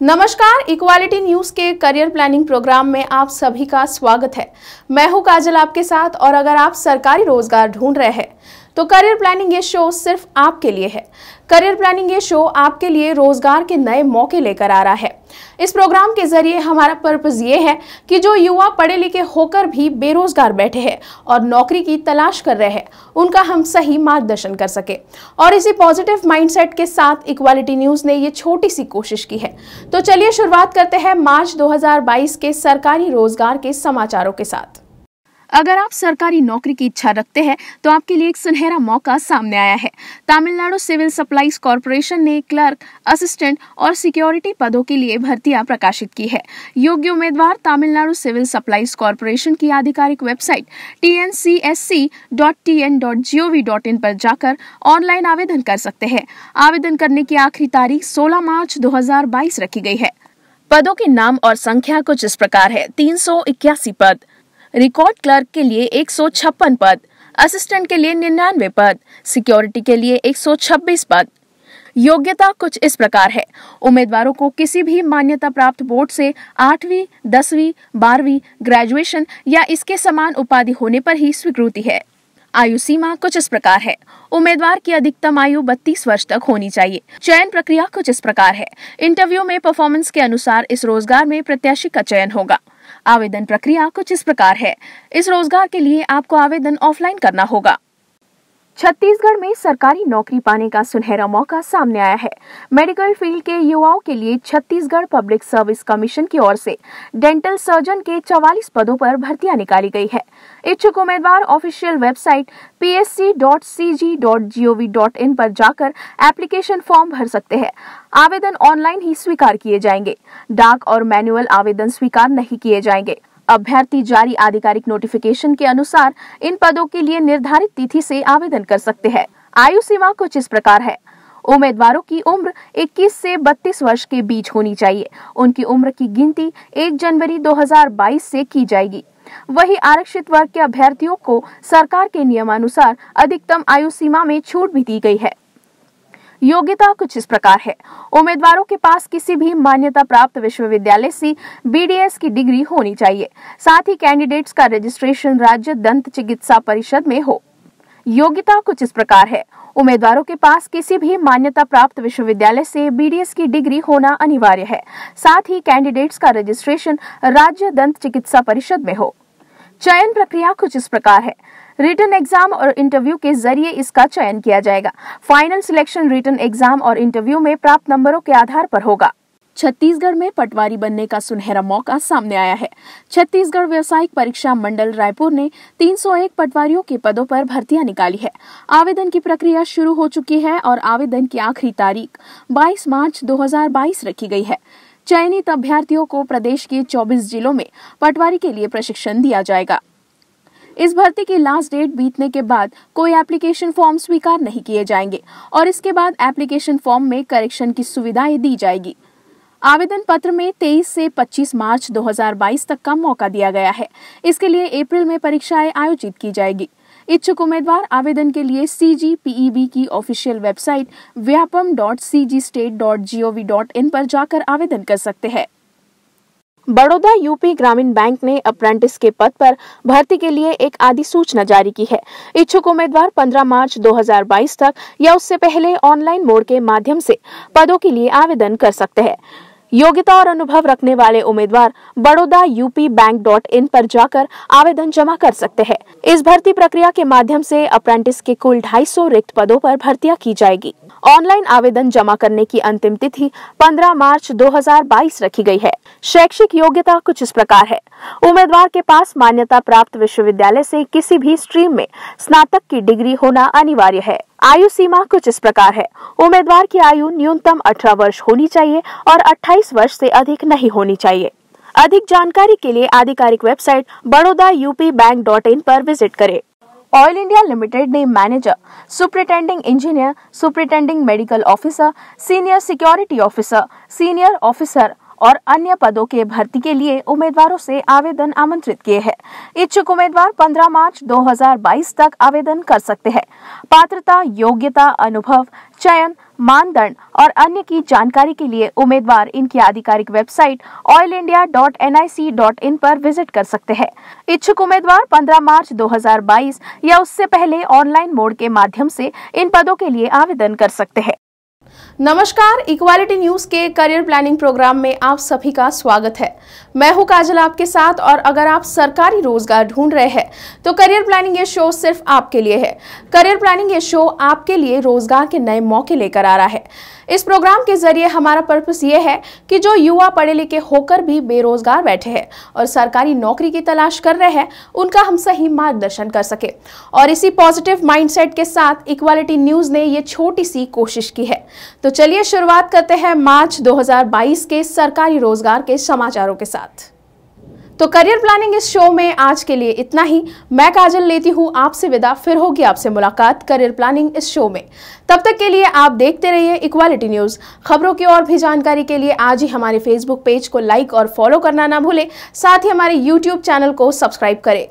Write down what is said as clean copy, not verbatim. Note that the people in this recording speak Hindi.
नमस्कार, इक्वालिटी न्यूज के करियर प्लानिंग प्रोग्राम में आप सभी का स्वागत है। मैं हूं काजल आपके साथ। और अगर आप सरकारी रोजगार ढूंढ रहे हैं तो करियर प्लानिंग ये शो सिर्फ आपके लिए है। करियर प्लानिंग ये शो आपके लिए रोजगार के नए मौके लेकर आ रहा है। इस प्रोग्राम के जरिए हमारा पर्पस ये है कि जो युवा पढ़े लिखे होकर भी बेरोजगार बैठे हैं और नौकरी की तलाश कर रहे हैं, उनका हम सही मार्गदर्शन कर सके। और इसी पॉजिटिव माइंडसेट के साथ इक्वालिटी न्यूज ने ये छोटी सी कोशिश की है। तो चलिए शुरुआत करते हैं मार्च 2022 के सरकारी रोजगार के समाचारों के साथ। अगर आप सरकारी नौकरी की इच्छा रखते हैं तो आपके लिए एक सुनहरा मौका सामने आया है। तमिलनाडु सिविल सप्लाईज कॉर्पोरेशन ने क्लर्क, असिस्टेंट और सिक्योरिटी पदों के लिए भर्तियां प्रकाशित की है। योग्य उम्मीदवार तमिलनाडु सिविल सप्लाईज कॉर्पोरेशन की आधिकारिक वेबसाइट tncsc.tn.gov.in पर जाकर ऑनलाइन आवेदन कर सकते हैं। आवेदन करने की आखिरी तारीख 16 मार्च 2022 रखी गई है। पदों के नाम और संख्या कुछ इस प्रकार है। 381 पद, रिकॉर्ड क्लर्क के लिए 156 पद, असिस्टेंट के लिए 99 पद, सिक्योरिटी के लिए 126 पद। योग्यता कुछ इस प्रकार है। उम्मीदवारों को किसी भी मान्यता प्राप्त बोर्ड से 8वीं, 10वीं, 12वीं, ग्रेजुएशन या इसके समान उपाधि होने पर ही स्वीकृति है। आयु सीमा कुछ इस प्रकार है। उम्मीदवार की अधिकतम आयु 32 वर्ष तक होनी चाहिए। चयन प्रक्रिया कुछ इस प्रकार है। इंटरव्यू में परफॉर्मेंस के अनुसार इस रोजगार में प्रत्याशी का चयन होगा। आवेदन प्रक्रिया कुछ इस प्रकार है। इस रोजगार के लिए आपको आवेदन ऑफलाइन करना होगा। छत्तीसगढ़ में सरकारी नौकरी पाने का सुनहरा मौका सामने आया है। मेडिकल फील्ड के युवाओं के लिए छत्तीसगढ़ पब्लिक सर्विस कमीशन की ओर से डेंटल सर्जन के 44 पदों पर भर्तियां निकाली गई है। इच्छुक उम्मीदवार ऑफिशियल वेबसाइट psc.cg.gov.in पर जाकर एप्लीकेशन फॉर्म भर सकते हैं। आवेदन ऑनलाइन ही स्वीकार किए जाएंगे। डाक और मैनुअल आवेदन स्वीकार नहीं किए जाएंगे। अभ्यर्थी जारी आधिकारिक नोटिफिकेशन के अनुसार इन पदों के लिए निर्धारित तिथि से आवेदन कर सकते हैं। आयु सीमा कुछ इस प्रकार है। उम्मीदवारों की उम्र 21 से 32 वर्ष के बीच होनी चाहिए। उनकी उम्र की गिनती 1 जनवरी 2022 से की जाएगी। वही आरक्षित वर्ग के अभ्यर्थियों को सरकार के नियमानुसार अधिकतम आयु सीमा में छूट भी दी गई है। योग्यता कुछ इस प्रकार है। उम्मीदवारों के पास किसी भी मान्यता प्राप्त विश्वविद्यालय से BDS की डिग्री होनी चाहिए। साथ ही कैंडिडेट्स का रजिस्ट्रेशन राज्य दंत चिकित्सा परिषद में हो। योग्यता कुछ इस प्रकार है। उम्मीदवारों के पास किसी भी मान्यता प्राप्त विश्वविद्यालय से BDS की डिग्री होना अनिवार्य है। साथ ही कैंडिडेट्स का रजिस्ट्रेशन राज्य दंत चिकित्सा परिषद में हो। चयन प्रक्रिया कुछ इस प्रकार है। रिटन एग्जाम और इंटरव्यू के जरिए इसका चयन किया जाएगा। फाइनल सिलेक्शन रिटन एग्जाम और इंटरव्यू में प्राप्त नंबरों के आधार पर होगा। छत्तीसगढ़ में पटवारी बनने का सुनहरा मौका सामने आया है। छत्तीसगढ़ व्यावसायिक परीक्षा मंडल रायपुर ने 301 पटवारियों के पदों पर भर्तियां निकाली है। आवेदन की प्रक्रिया शुरू हो चुकी है और आवेदन की आखिरी तारीख 22 मार्च 2022 रखी गई है। चयनित अभ्यर्थियों को प्रदेश के 24 जिलों में पटवारी के लिए प्रशिक्षण दिया जाएगा। इस भर्ती की लास्ट डेट बीतने के बाद कोई एप्लीकेशन फॉर्म स्वीकार नहीं किए जाएंगे और इसके बाद एप्लीकेशन फॉर्म में करेक्शन की सुविधाएं दी जाएगी। आवेदन पत्र में 23 से 25 मार्च 2022 तक का मौका दिया गया है। इसके लिए अप्रैल में परीक्षाएं आयोजित की जाएगी। इच्छुक उम्मीदवार आवेदन के लिए CGPEB की ऑफिशियल वेबसाइट vyapam.cgstate.gov.in पर जाकर आवेदन कर सकते हैं। बड़ौदा यूपी ग्रामीण बैंक ने अप्रेंटिस के पद पर भर्ती के लिए एक अधिसूचना जारी की है। इच्छुक उम्मीदवार 15 मार्च 2022 तक या उससे पहले ऑनलाइन मोड के माध्यम से पदों के लिए आवेदन कर सकते हैं। योग्यता और अनुभव रखने वाले उम्मीदवार BarodaUPBank.in पर जाकर आवेदन जमा कर सकते हैं। इस भर्ती प्रक्रिया के माध्यम से अप्रेंटिस के कुल 250 रिक्त पदों पर भर्तियां की जाएगी। ऑनलाइन आवेदन जमा करने की अंतिम तिथि 15 मार्च 2022 रखी गई है। शैक्षिक योग्यता कुछ इस प्रकार है। उम्मीदवार के पास मान्यता प्राप्त विश्वविद्यालय से किसी भी स्ट्रीम में स्नातक की डिग्री होना अनिवार्य है। आयु सीमा कुछ इस प्रकार है। उम्मीदवार की आयु न्यूनतम 18 वर्ष होनी चाहिए और 28 वर्ष से अधिक नहीं होनी चाहिए। अधिक जानकारी के लिए आधिकारिक वेबसाइट BarodaUPBank.in पर विजिट करें। ऑयल इंडिया लिमिटेड ने manager, superintending engineer, superintending medical officer, senior security officer, senior officer और अन्य पदों के भर्ती के लिए उम्मीदवारों से आवेदन आमंत्रित किए हैं। इच्छुक उम्मीदवार 15 मार्च 2022 तक आवेदन कर सकते हैं। पात्रता, योग्यता, अनुभव, चयन, मानदंड और अन्य की जानकारी के लिए उम्मीदवार इनकी आधिकारिक वेबसाइट oilindia.nic.in पर विजिट कर सकते हैं। इच्छुक उम्मीदवार 15 मार्च 2022 या उससे पहले ऑनलाइन मोड के माध्यम से इन पदों के लिए आवेदन कर सकते हैं। नमस्कार, इक्वालिटी न्यूज के करियर प्लानिंग प्रोग्राम में आप सभी का स्वागत है। मैं हूं काजल आपके साथ, और अगर आप सरकारी रोजगार ढूंढ रहे हैं तो करियर प्लानिंग ये शो सिर्फ आपके लिए है। करियर प्लानिंग ये शो आपके लिए रोजगार के नए मौके लेकर आ रहा है। इस प्रोग्राम के जरिए हमारा पर्पस ये है कि जो युवा पढ़े लिखे होकर भी बेरोजगार बैठे हैं और सरकारी नौकरी की तलाश कर रहे हैं, उनका हम सही मार्गदर्शन कर सके। और इसी पॉजिटिव माइंडसेट के साथ इक्वालिटी न्यूज ने ये छोटी सी कोशिश की है। तो चलिए शुरुआत करते हैं मार्च 2022 के सरकारी रोजगार के समाचारों के साथ। तो करियर प्लानिंग इस शो में आज के लिए इतना ही। मैं काजल लेती हूँ आपसे विदा, फिर होगी आपसे मुलाकात करियर प्लानिंग इस शो में। तब तक के लिए आप देखते रहिए इक्वालिटी न्यूज। खबरों की और भी जानकारी के लिए आज ही हमारे फेसबुक पेज को लाइक और फॉलो करना ना भूलें। साथ ही हमारे यूट्यूब चैनल को सब्सक्राइब करें।